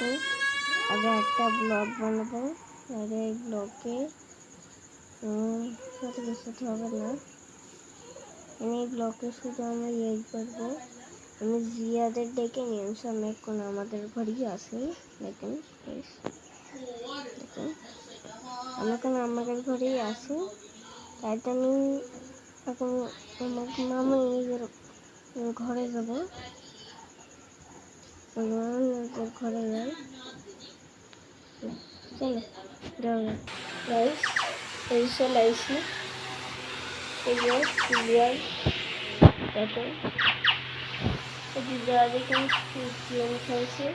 আছে। আগে একটা ব্লগ বানাবো, আগে এই ব্লগে কত কিছু হবে না। এই ব্লগে শুধু আমরা এই করবো, আমি জিয়াদের ডেকে নিয়ে আমি এখন আমাদের ঘরেই আসি। দেখেন দেখুন আমি এখন আমাদের ঘরেই আসি। তাই তো আমি এখন আমার মামার ঘরে যাবো, ঘরে যাই। চলো যাও গাইস, এই চলে আসি। এই যে জিয়ার দেখুন, জিয়া দেখুন গেম খেলছে।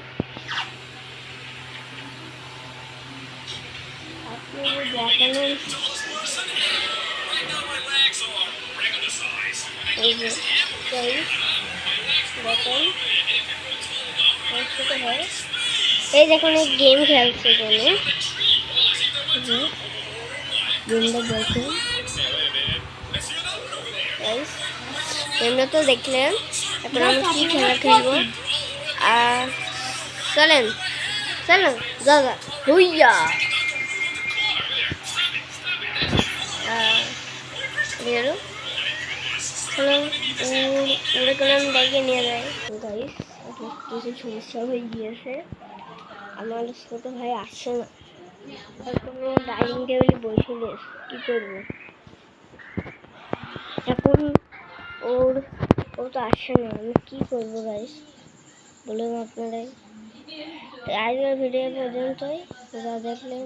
আপনি দেখানো এই যে দেখুন এই দেখুন গেম খেলছে এখানে, গেমটা দেখুন গেমটা তো দেখলেন। এখন আমরা কি খেলা খেলবো, আর চলেন চলেন দাদা হইয়া ওরা কোনো ডেকে নিয়ে যায়। গাইস কিছু সমস্যা হয়ে গিয়েছে, আমার ছোট ভাই আসছে না, কোনো ডাইনিং টেবিলে বসে কি করবো এখন, ও তো আসছে না, আমি কি করবো গাইস বলুন আপনারাই। আজকের ভিডিও পর্যন্তই, যা দেখলেন